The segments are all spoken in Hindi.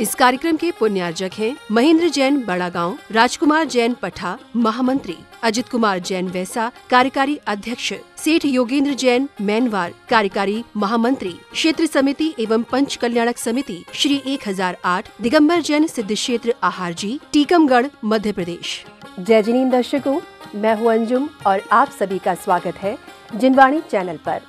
इस कार्यक्रम के पुण्यार्जक हैं महेंद्र जैन बड़ा गांव, राजकुमार जैन पठा महामंत्री, अजित कुमार जैन वैसा कार्यकारी अध्यक्ष, सेठ योगेंद्र जैन मैनवार कार्यकारी महामंत्री, क्षेत्र समिति एवं पंच कल्याणक समिति श्री 1008 दिगंबर जैन सिद्ध क्षेत्र आहारजी, टीकमगढ़, मध्य प्रदेश। जय जिनेंद्र दर्शकों, मैं हूं अंजुम और आप सभी का स्वागत है जिनवाणी चैनल पर।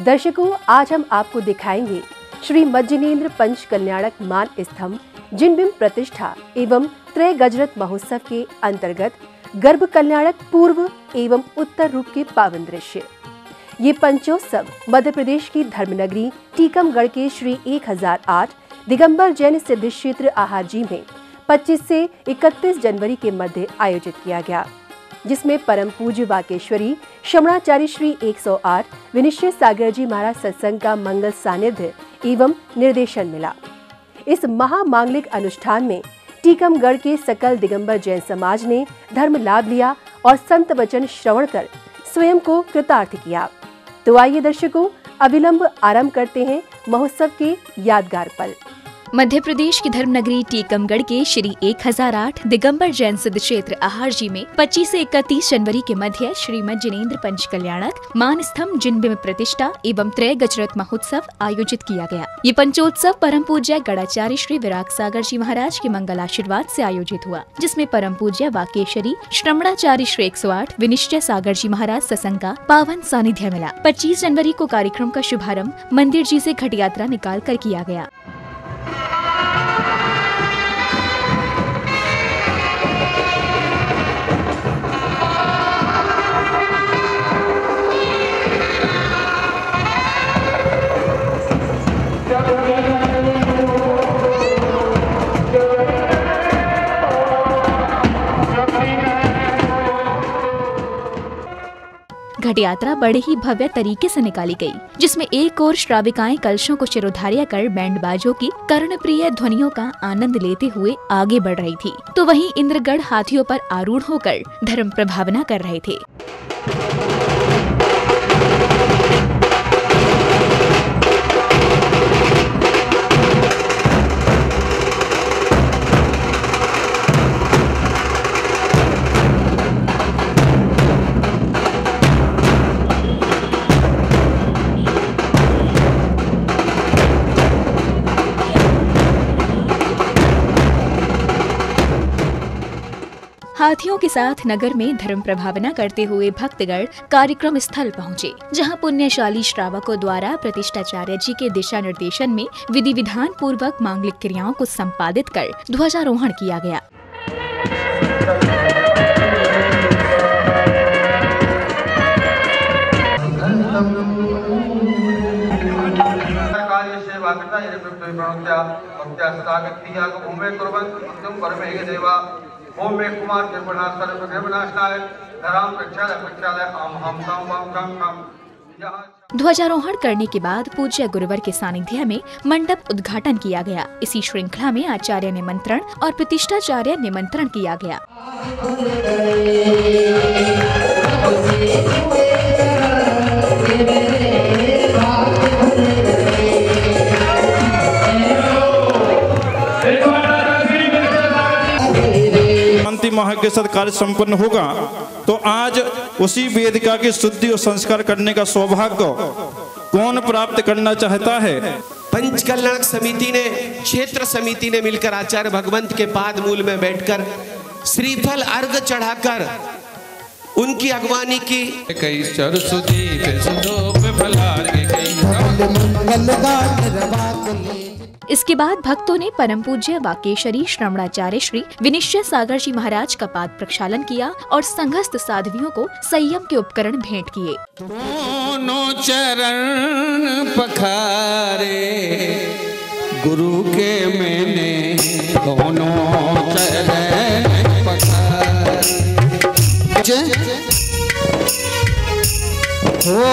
दर्शकों, आज हम आपको दिखाएंगे श्री मज्जिनेंद्र पंच कल्याणक मान स्तंभ जिनबिंब प्रतिष्ठा एवं त्रय गजरत महोत्सव के अंतर्गत गर्भ कल्याणक पूर्व एवं उत्तर रूप के पावन दृश्य। ये पंचोत्सव मध्य प्रदेश की धर्मनगरी टीकमगढ़ के श्री 1008 दिगंबर जैन सिद्ध क्षेत्र आहारजी में 25 से 31 जनवरी के मध्य आयोजित किया गया, जिसमें परम पूज्य वाकेश्वरी शमणाचार्य श्री 108 विनिश्चय सागर जी महाराज सत्संग का मंगल सानिध्य एवं निर्देशन मिला। इस महामांगलिक अनुष्ठान में टीकमगढ़ के सकल दिगंबर जैन समाज ने धर्म लाभ लिया और संत वचन श्रवण कर स्वयं को कृतार्थ किया। तो आइए दर्शकों, अविलंब आरंभ करते हैं महोत्सव के यादगार पल। मध्य प्रदेश की धर्मनगरी टीकमगढ़ के श्री 1008 दिगंबर जैन सिद्ध क्षेत्र आहारजी में 25 से 31 जनवरी के मध्य श्री मज्जिनेंद्र पंच कल्याणक मान स्तंभ जिनबिंब प्रतिष्ठा एवं त्रय गजरत महोत्सव आयोजित किया गया। ये पंचोत्सव परम पूज्य गणाचार्य श्री विराग सागर जी महाराज के मंगल आशीर्वाद से आयोजित हुआ, जिसमें परम पूज्य वाकेश्वरी श्रमणाचार्य श्री 108 विनिश्चय सागर जी महाराज सत्संग का पावन सानिध्य मिला। 25 जनवरी को कार्यक्रम का शुभारंभ मंदिर जी से घट यात्रा निकाल कर किया गया। घट यात्रा बड़े ही भव्य तरीके से निकाली गई, जिसमें एक ओर श्राविकाएं कलशों को शिरोधार्य कर बैंड बाजों की कर्णप्रिय ध्वनियों का आनंद लेते हुए आगे बढ़ रही थी, तो वहीं इंद्रगढ़ हाथियों पर आरूढ़ होकर धर्म प्रभावना कर रहे थे। हाथियों के साथ नगर में धर्म प्रभावना करते हुए भक्तगण कार्यक्रम स्थल पहुँचे, जहाँ पुण्यशाली श्रावकों द्वारा प्रतिष्ठाचार्य जी के दिशा निर्देशन में विधि विधान पूर्वक मांगलिक क्रियाओं को संपादित कर ध्वजारोहण किया गया। ओम मे कुमार कृपणास्तर विघ्नविनाशाय धराम प्रक्षालय आम हम काम वाम काम। ध्वजारोहण करने के बाद पूज्य गुरुवर के सानिध्य में मंडप उद्घाटन किया गया। इसी श्रृंखला में आचार्य निमंत्रण और प्रतिष्ठाचार्य निमंत्रण किया गया। माह के साथ कार्य संपन्न होगा, तो आज उसी वेदिका की शुद्धि और संस्कार करने का सौभाग्य कौन प्राप्त करना चाहता है। पंच कल्याणक समिति ने, क्षेत्र समिति ने मिलकर आचार्य भगवंत के पाद मूल में बैठकर श्रीफल अर्घ चढ़ाकर उनकी अगवानी की। इसके बाद भक्तों ने परम पूज्य वाकेश्वरी श्रमणाचार्य श्री विनिश्चय सागर जी महाराज का पाद प्रक्षालन किया और संघस्थ साध्वियों को संयम के उपकरण भेंट किए। दोनों चरण पखारे गुरु के मैंने, दोनों चरण पखारे हो,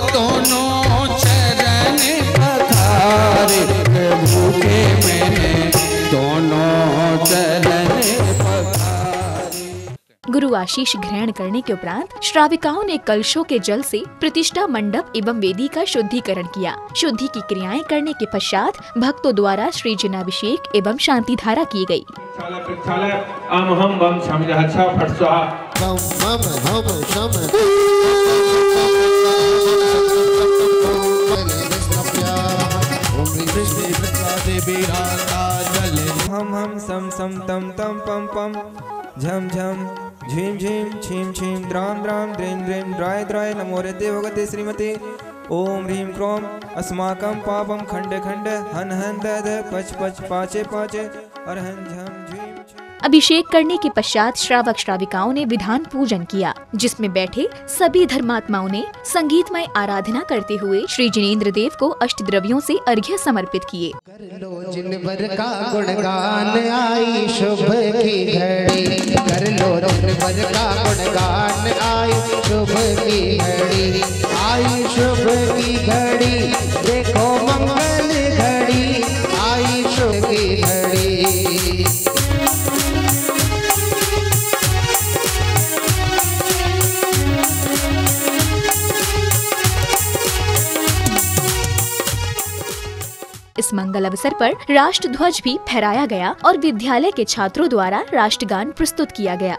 दोनों चरण पखारे प्रभु के मैंने, दोनों चरण पखारे। गुरु आशीष ग्रहण करने के उपरांत श्राविकाओं ने कलशों के जल से प्रतिष्ठा मंडप एवं वेदी का शुद्धिकरण किया। शुद्धि की क्रियाएं करने के पश्चात भक्तों द्वारा श्री जनाभिषेक एवं शांति धारा की गयी। हम सम सम तम तम पम पम झम झम झीम झीम छीम छीम द्राम द्राम द्रेम द्रेम द्राय द्राय नमो रते भगवते श्रीमते ओम ह्रीं क्रोम अस्माकं पापम खंड खंड हन हन दध पच पच पाचे पाचे अरहन झम झीम। अभिषेक करने के पश्चात श्रावक श्राविकाओं ने विधान पूजन किया, जिसमें बैठे सभी धर्मात्माओं ने संगीतमय आराधना करते हुए श्री जिनेंद्र देव को अष्टद्रव्यों से अर्घ्य समर्पित किए। कर लो जिनवर का गुणगान आई शुभ की घड़ी, कर लो जिनवर का गुणगान आई शुभ की घड़ी, आई शुभ की घड़ी, देखो मंगल घड़ी, आई शुभ की घड़ी। इस मंगल अवसर पर राष्ट्र ध्वज भी फहराया गया और विद्यालय के छात्रों द्वारा राष्ट्रगान प्रस्तुत किया गया।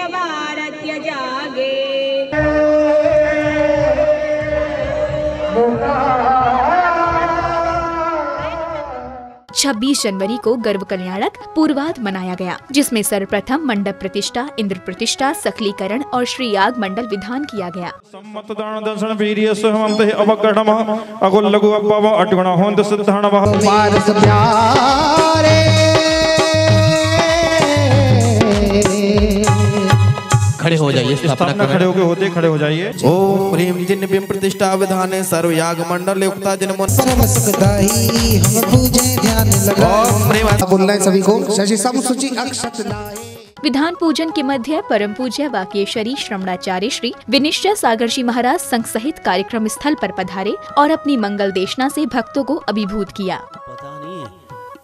भारतीय जागे 26 जनवरी को गर्भ कल्याणक पूर्वाध मनाया गया, जिसमें सर्वप्रथम मंडप प्रतिष्ठा, इंद्र प्रतिष्ठा, सखलीकरण और श्री याग मंडल विधान किया गया। सम्मतदान दर्शन वीर्य सहमंते अवगणमः अगुल लघु अप्पव अटगुण होंद सिद्धहणवः पारस प्यारे खड़े हो जाइए, स्थापना खड़े होके होते खड़े हो जाइए। ओम ह्रीं जिन बिंब प्रतिष्ठा विधाने सर्व याग मंडल युक्ता जिन मन सर्व सुखदाई हम पूजे ध्यान लगाओ। बोल रहे हैं सभी को शशि समसुचि अक्षत लाए। विधान पूजन के मध्य परम पूज्य वाक्येश्वरी श्रवणाचार्य श्री विनिश्चय सागर जी महाराज संघ सहित कार्यक्रम स्थल पर पधारे और अपनी मंगल देशना से भक्तों को अभिभूत किया। पता नहीं है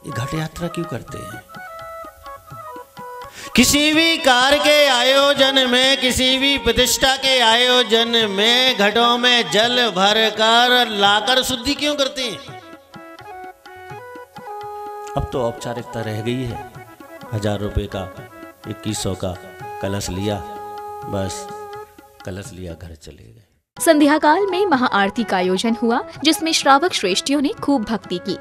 ये घट यात्रा क्यों करते हैं। किसी भी कार्य के आयोजन में, किसी भी प्रतिष्ठा के आयोजन में घटों में जल भर कर लाकर शुद्धि क्यों करते हैं। अब तो औपचारिकता रह गई है। 1000 रुपए का 2100 का कलश लिया, बस कलश लिया, घर चले गए। संध्या काल में महाआरती का आयोजन हुआ, जिसमें श्रावक श्रेष्ठियों ने खूब भक्ति की।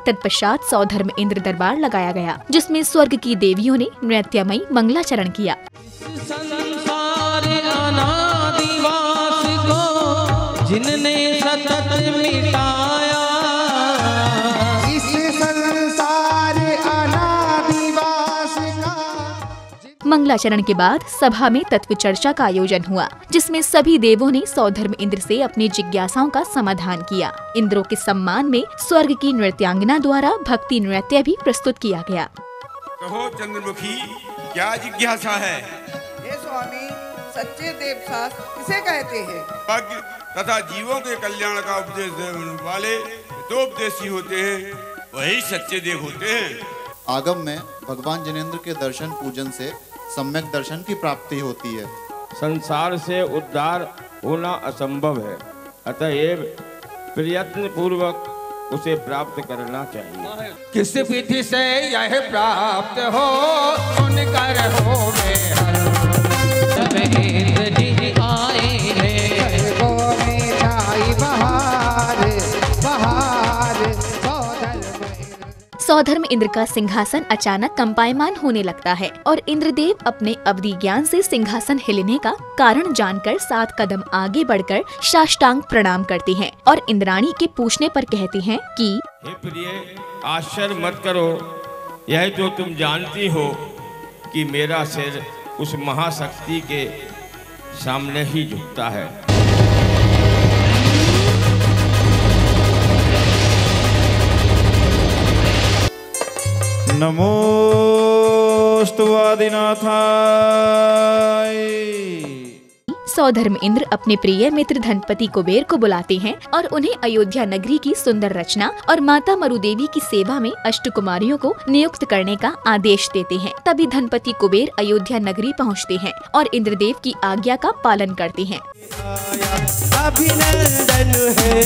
तत्पश्चात सौधर्म इंद्र दरबार लगाया गया, जिसमें स्वर्ग की देवियों ने नृत्यमयी मंगलाचरण किया। जिनने सतत मिटाया इस संसार अनादिवास का। मंगलाचरण के बाद सभा में तत्व चर्चा का आयोजन हुआ, जिसमें सभी देवों ने सौधर्म इंद्र से अपनी जिज्ञासाओं का समाधान किया। इंद्रों के सम्मान में स्वर्ग की नृत्यांगना द्वारा भक्ति नृत्य भी प्रस्तुत किया गया। कहो चंद्रमुखी, क्या जिज्ञासा है। हे स्वामी, सच्चे देव शास्त्र किसे कहते हैं। तथा जीवों के कल्याण का उपदेश देने वाले दो उपदेशी होते हैं, वही सच्चे देव होते हैं। आगम में भगवान जिनेंद्र के दर्शन पूजन से सम्यक दर्शन की प्राप्ति होती है। संसार से उद्धार होना असंभव है, अतएव प्रयत्न पूर्वक उसे प्राप्त करना चाहिए। किस विधि से यह प्राप्त हो सुनकर हो महेंद्र जी आए हैं को में छाई बहार बहार। सौधर्म इंद्र का सिंहासन अचानक कंपायमान होने लगता है और इंद्रदेव अपने अवधि ज्ञान से सिंहासन हिलने का कारण जानकर 7 कदम आगे बढ़कर साष्टांग प्रणाम करते हैं और इंद्राणी के पूछने पर कहते हैं कि हे प्रिय, आश्चर्य मत करो, यह तो तुम जानती हो कि मेरा सिर उस महाशक्ति के सामने ही झुकता है। नमोस्तु आदिनाथाय। सौधर्म इंद्र अपने प्रिय मित्र धनपति कुबेर को बुलाते हैं और उन्हें अयोध्या नगरी की सुंदर रचना और माता मरुदेवी की सेवा में अष्टकुमारियों को नियुक्त करने का आदेश देते हैं। तभी धनपति कुबेर अयोध्या नगरी पहुंचते हैं और इंद्रदेव की आज्ञा का पालन करते हैं। अभिनंदन है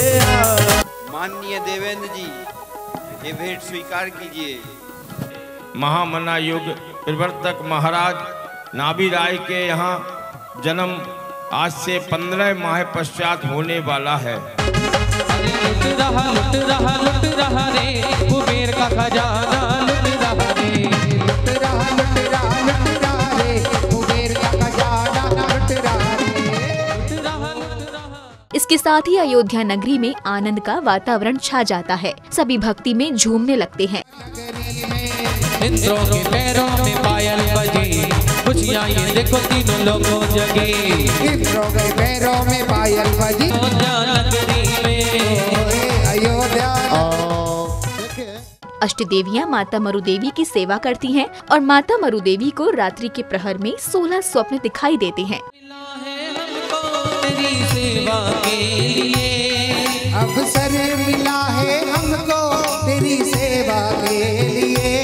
माननीय देवेंद्र जी, ये भेंट स्वीकार कीजिए। महामना युग प्रवर्तक महाराज नाभि राय के यहाँ जन्म आज से 15 माह पश्चात होने वाला है। लुट रहा रे कुबेर का खजाना, लुट रहा रे, लुट रहा रे कुबेर का खजाना, लुट रहा रे। इसके साथ ही अयोध्या नगरी में आनंद का वातावरण छा जाता है। सभी भक्ति में झूमने लगते हैं। इंद्रों के पैरों में पायल बजी, खुशियाँ ये देखो तीनों लोगों जगे। इंद्रों के पैरों में पायल बजी, अयोध्या। अष्टदेवियां माता मरुदेवी की सेवा करती हैं और माता मरुदेवी को रात्रि के प्रहर में 16 स्वप्न दिखाई देते हैं। तेरी सेवा के लिए अवसर मिला है हमको तेरी सेवा के लिए।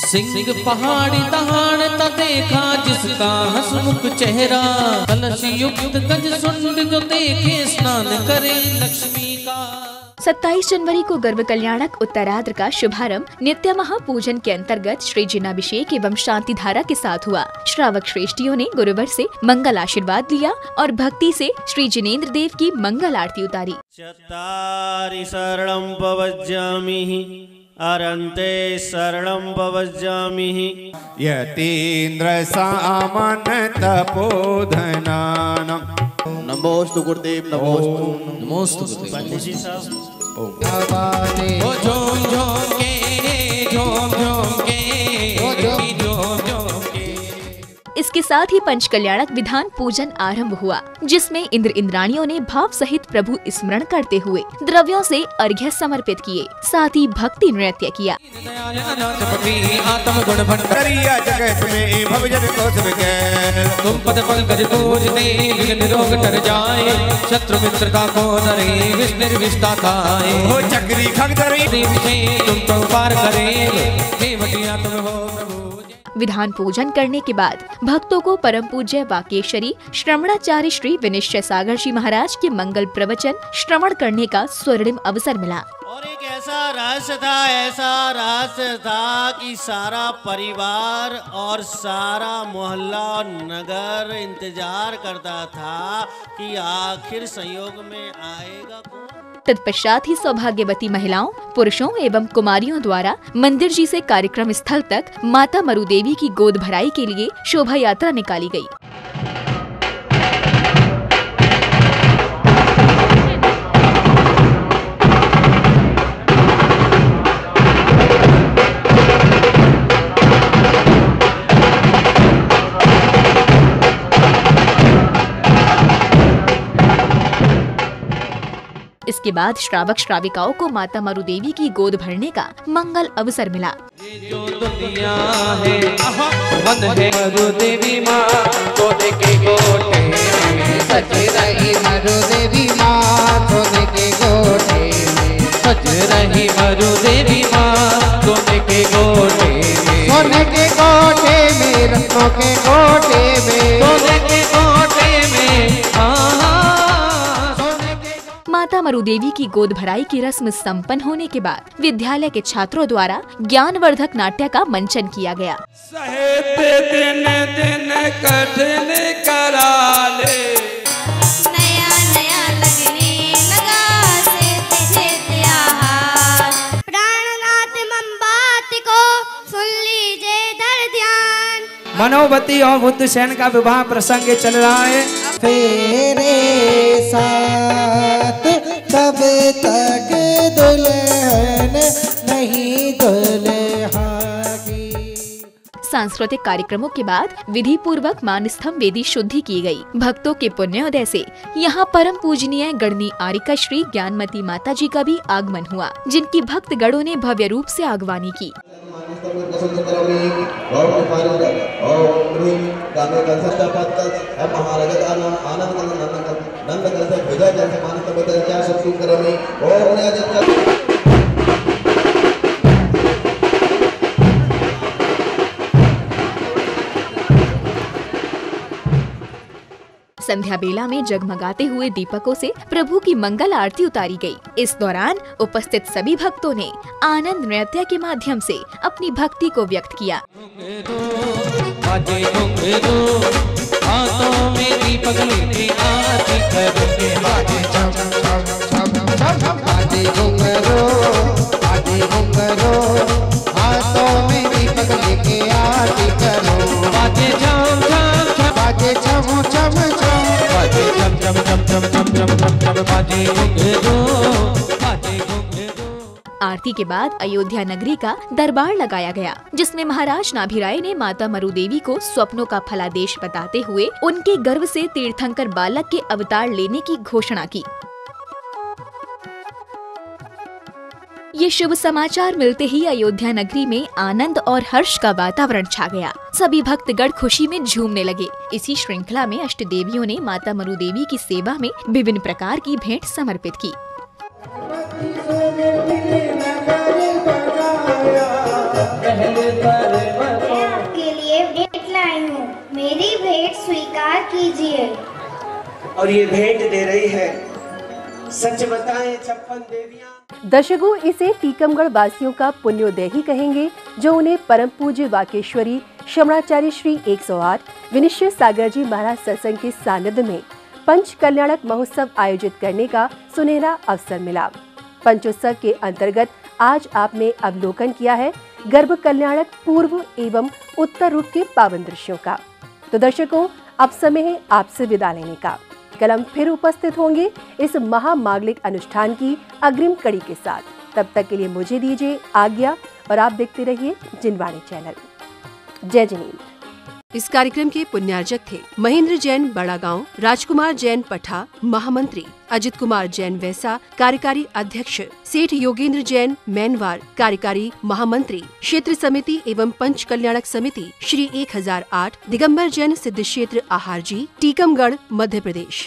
सिंह पहाड़ी तहाड़ त देखा जिसका हसमुख चेहरा, कलश युक्त गज सुंड जो देखे स्नान करे लक्ष्मी का। 27 जनवरी को गर्भ कल्याणक उत्तराद्र का शुभारंभ नित्य महापूजन के अंतर्गत श्री जिनाभिषेक एवं शांति धारा के साथ हुआ। श्रावक श्रेष्ठियों ने गुरुवर से मंगल आशीर्वाद लिया और भक्ति से श्री जिनेन्द्र देव की मंगल आरती उतारी। चत्तारि शरणं प्रवज्जामि अरन्ते शरणं प्रवज्जामि यतीन्द्र सामन तपोधनानं। नमोस्तु गुरुदेव, नमोस्तु नमोस्तु पंडित जी साहब। ओ झोम झोम के, झोम झोम के, झोम झोम के। इसके साथ ही पंचकल्याणक विधान पूजन आरंभ हुआ, जिसमें इंद्र इंद्राणियों ने भाव सहित प्रभु स्मरण करते हुए द्रव्यों से अर्घ्य समर्पित किए, साथ ही भक्ति नृत्य किया। आत्म गुण भंडारिया जगत में भवजन को तुम पद पंकज पूजते विघ्न रोग तर जाए, शत्रु मित्र का को नरे विष्णु विष्टा खाए। हो चक्री खगधरी देव से तुम तो पार करे, देवटिया तुम हो प्रभु। विधान पूजन करने के बाद भक्तों को परम पूज्य वाकेश्वरी श्रवणाचार्य श्री विनिश्चय सागर जी महाराज के मंगल प्रवचन श्रवण करने का स्वर्णिम अवसर मिला। और एक ऐसा रहस्य था कि सारा परिवार और सारा मोहल्ला नगर इंतजार करता था कि आखिर संयोग में आएगा कौन। तत्पश्चात ही सौभाग्यवती महिलाओं, पुरुषों एवं कुमारियों द्वारा मंदिर जी से कार्यक्रम स्थल तक माता मरुदेवी की गोद भराई के लिए शोभा यात्रा निकाली गई। इसके बाद श्रावक श्राविकाओं को माता मरुदेवी की गोद भरने का मंगल अवसर मिला। जो दुनिया है वन है मरुदेवी माँ, सोने के गोटे में सज रही मरुदेवी माँ, सोने के गोटे में सज रही मरुदेवी माँ, सोने के गोटे में, सोने के गोटे में, रत्नों के गोटे में, सोने के गोटे में। माता मरु देवी की गोद भराई की रस्म संपन्न होने के बाद विद्यालय के छात्रों द्वारा ज्ञानवर्धक नाट्य का मंचन किया गया। दिन दिन कठिन कराले, नया नया लगने लगा से आहार, प्राणनाथ मंबात को सुन लीजिए दर ध्यान। मनोवती और बुद्ध सेन का विवाह प्रसंग चल रहा है। फेरे साथ तब तक दुल्हन नहीं दुल्हा की। सांस्कृतिक कार्यक्रमों के बाद विधि पूर्वक मानस्तंभ वेदी शुद्धि की गई। भक्तों के पुण्योदय से यहाँ परम पूजनीय गणनी आरिका श्री ज्ञानमती माता जी का भी आगमन हुआ, जिनकी भक्त गणों ने भव्य रूप से आगवानी की। संध्या बेला में जगमगाते हुए दीपकों से प्रभु की मंगल आरती उतारी गई। इस दौरान उपस्थित सभी भक्तों ने आनंद नृत्य के माध्यम से अपनी भक्ति को व्यक्त किया। आरती के बाद अयोध्या नगरी का दरबार लगाया गया, जिसमें महाराज नाभिराय ने माता मरु देवी को स्वप्नों का फलादेश बताते हुए उनके गर्भ से तीर्थंकर बालक के अवतार लेने की घोषणा की। ये शुभ समाचार मिलते ही अयोध्या नगरी में आनंद और हर्ष का वातावरण छा गया। सभी भक्तगण खुशी में झूमने लगे। इसी श्रृंखला में अष्ट देवियों ने माता मरु देवी की सेवा में विभिन्न प्रकार की भेंट समर्पित की। आपके लिए भेंट लाई हूँ, मेरी भेंट स्वीकार कीजिए। और ये भेंट दे रही है, सच बताएं 56 देवियां। दर्शकों, इसे टीकमगढ़ वासियों का पुण्योदय ही कहेंगे, जो उन्हें परम पूज्य वाकेश्वरी श्रवणाचार्य श्री 108 विनिश्चय सागर जी महाराज सत्संग के सानिध्य में पंच कल्याणक महोत्सव आयोजित करने का सुनहरा अवसर मिला। पंचोत्सव के अंतर्गत आज आपने अवलोकन किया है गर्भ कल्याणक पूर्व एवं उत्तर रूप के पावन दृश्यों का। तो दर्शकों, अब समय है आपसे विदा लेने का। कल हम फिर उपस्थित होंगे इस महामांगलिक अनुष्ठान की अग्रिम कड़ी के साथ। तब तक के लिए मुझे दीजिए आज्ञा और आप देखते रहिए जिनवाणी चैनल। जय जिनेंद्र। इस कार्यक्रम के पुण्यार्जक थे महेंद्र जैन बड़ा गांव, राजकुमार जैन पठा महामंत्री, अजित कुमार जैन वैसा कार्यकारी अध्यक्ष, सेठ योगेंद्र जैन मैनवार कार्यकारी महामंत्री, क्षेत्र समिति एवं पंच कल्याणक समिति श्री 1008 दिगंबर जैन सिद्ध क्षेत्र आहार जी, टीकमगढ़ मध्य प्रदेश।